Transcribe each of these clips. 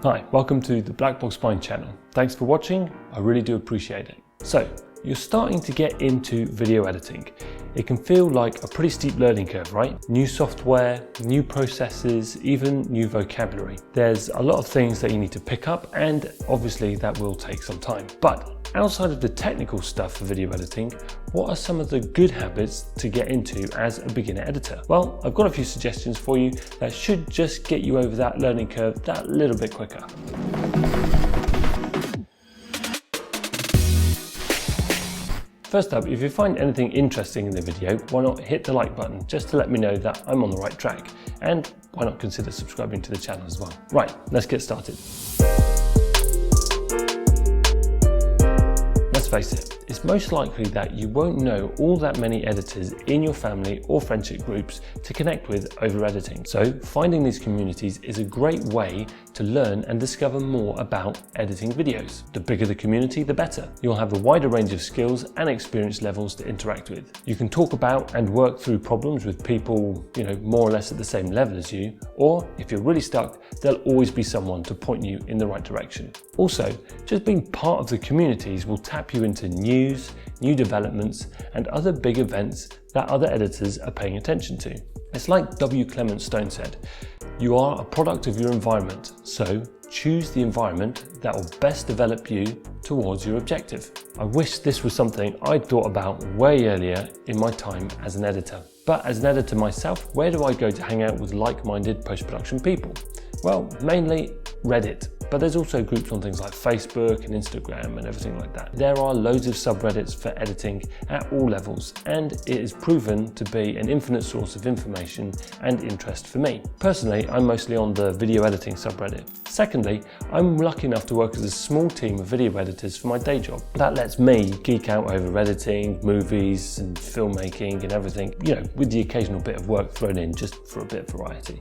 Hi, welcome to the Black Box Mind channel. Thanks for watching, I really do appreciate it. So, you're starting to get into video editing. It can feel like a pretty steep learning curve, right? New software, new processes, even new vocabulary. There's a lot of things that you need to pick up, and obviously that will take some time. But outside of the technical stuff for video editing, what are some of the good habits to get into as a beginner editor? Well, I've got a few suggestions for you that should just get you over that learning curve that little bit quicker. First up, if you find anything interesting in the video, why not hit the like button just to let me know that I'm on the right track, and why not consider subscribing to the channel as well. Right, let's get started. Let's face it, it's most likely that you won't know all that many editors in your family or friendship groups to connect with over editing. So finding these communities is a great way to learn and discover more about editing videos. The bigger the community, the better. You'll have a wider range of skills and experience levels to interact with. You can talk about and work through problems with people, more or less at the same level as you, or if you're really stuck, there'll always be someone to point you in the right direction. Also, just being part of the communities will tap you into news, new developments, and other big events that other editors are paying attention to. It's like W. Clement Stone said, "You are a product of your environment, so choose the environment that will best develop you towards your objective." I wish this was something I'd thought about way earlier in my time as an editor. But as an editor myself, where do I go to hang out with like-minded post-production people? Well, mainly Reddit. But there's also groups on things like Facebook and Instagram and everything like that. There are loads of subreddits for editing at all levels, and it is proven to be an infinite source of information and interest for me. Personally, I'm mostly on the video editing subreddit. Secondly, I'm lucky enough to work with a small team of video editors for my day job. That lets me geek out over editing, movies and filmmaking and everything, with the occasional bit of work thrown in just for a bit of variety.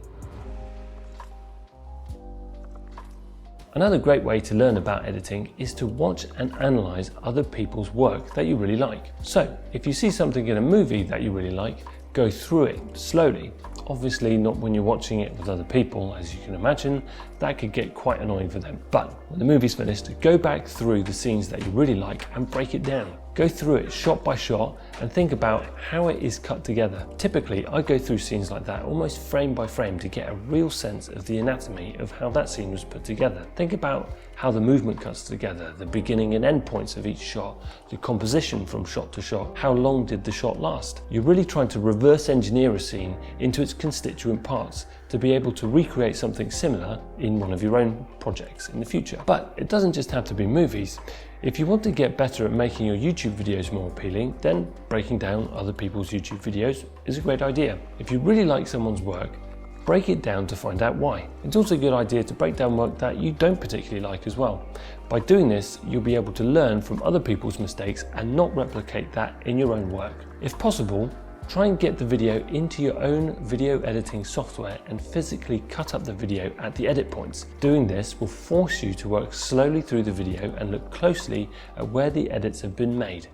Another great way to learn about editing is to watch and analyze other people's work that you really like. So, if you see something in a movie that you really like, go through it slowly. Obviously not when you're watching it with other people, as you can imagine, that could get quite annoying for them. But when the movie's finished, go back through the scenes that you really like and break it down. Go through it shot by shot and think about how it is cut together. Typically, I go through scenes like that almost frame by frame to get a real sense of the anatomy of how that scene was put together. Think about how the movement cuts together, the beginning and end points of each shot, the composition from shot to shot, how long did the shot last. You're really trying to reverse engineer a scene into its constituent parts to be able to recreate something similar in one of your own projects in the future. But it doesn't just have to be movies. If you want to get better at making your YouTube videos more appealing, then breaking down other people's YouTube videos is a great idea. If you really like someone's work, break it down to find out why. It's also a good idea to break down work that you don't particularly like as well. By doing this, you'll be able to learn from other people's mistakes and not replicate that in your own work. If possible, try and get the video into your own video editing software and physically cut up the video at the edit points. Doing this will force you to work slowly through the video and look closely at where the edits have been made.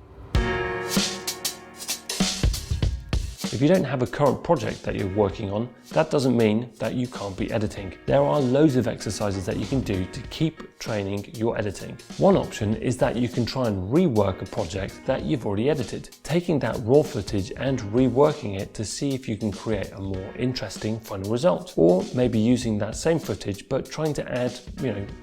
If you don't have a current project that you're working on, that doesn't mean that you can't be editing. There are loads of exercises that you can do to keep training your editing. One option is that you can try and rework a project that you've already edited, taking that raw footage and reworking it to see if you can create a more interesting final result. Or maybe using that same footage but trying to add,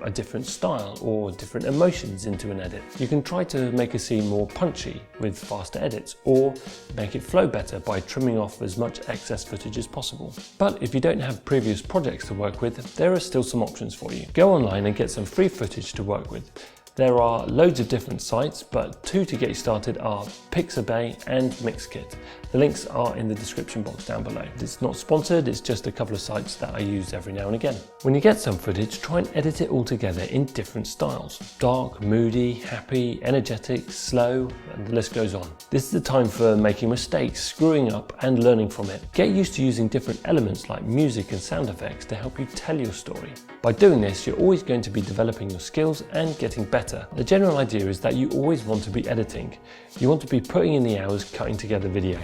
a different style or different emotions into an edit. You can try to make a scene more punchy with faster edits, or make it flow better by trimming off as much excess footage as possible. But if you don't have previous projects to work with, there are still some options for you. Go online and get some free footage to work with. There are loads of different sites, but two to get you started are Pixabay and Mixkit. The links are in the description box down below. It's not sponsored, it's just a couple of sites that I use every now and again. When you get some footage, try and edit it all together in different styles. Dark, moody, happy, energetic, slow, and the list goes on. This is the time for making mistakes, screwing up, and learning from it. Get used to using different elements like music and sound effects to help you tell your story. By doing this, you're always going to be developing your skills and getting better. The general idea is that you always want to be editing. You want to be putting in the hours cutting together video.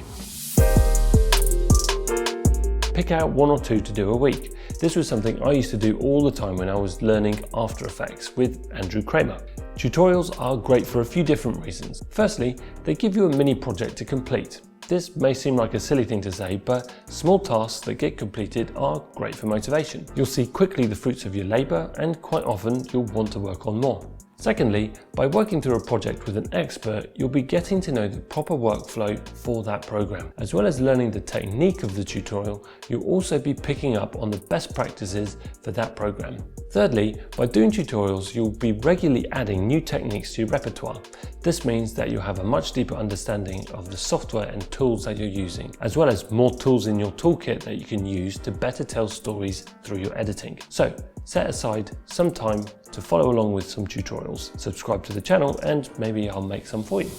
Pick out one or two to do a week. This was something I used to do all the time when I was learning After Effects with Andrew Kramer. Tutorials are great for a few different reasons. Firstly, they give you a mini project to complete. This may seem like a silly thing to say, but small tasks that get completed are great for motivation. You'll see quickly the fruits of your labour, and quite often you'll want to work on more. Secondly, by working through a project with an expert, you'll be getting to know the proper workflow for that program. As well as learning the technique of the tutorial, you'll also be picking up on the best practices for that program. Thirdly, by doing tutorials, you'll be regularly adding new techniques to your repertoire. This means that you'll have a much deeper understanding of the software and tools that you're using, as well as more tools in your toolkit that you can use to better tell stories through your editing. So, set aside some time to follow along with some tutorials. Subscribe to the channel and maybe I'll make some for you.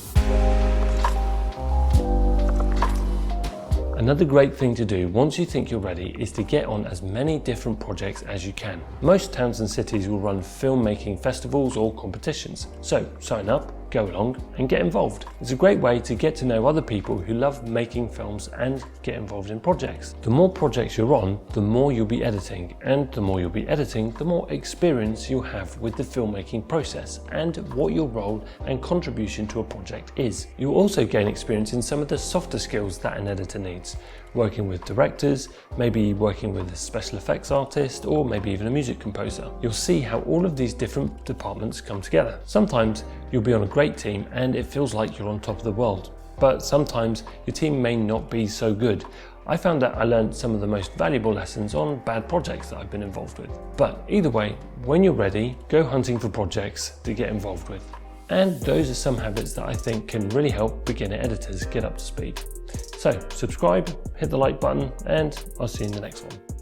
Another great thing to do once you think you're ready is to get on as many different projects as you can. Most towns and cities will run filmmaking festivals or competitions, so sign up, go along and get involved. It's a great way to get to know other people who love making films and get involved in projects. The more projects you're on, the more you'll be editing, and the more you'll be editing, the more experience you'll have with the filmmaking process and what your role and contribution to a project is. You'll also gain experience in some of the softer skills that an editor needs, working with directors, maybe working with a special effects artist, or maybe even a music composer. You'll see how all of these different departments come together. Sometimes you'll be on a great team and it feels like you're on top of the world, but sometimes your team may not be so good. I found that I learned some of the most valuable lessons on bad projects that I've been involved with. But either way, when you're ready, go hunting for projects to get involved with. And those are some habits that I think can really help beginner editors get up to speed. So subscribe, hit the like button, and I'll see you in the next one.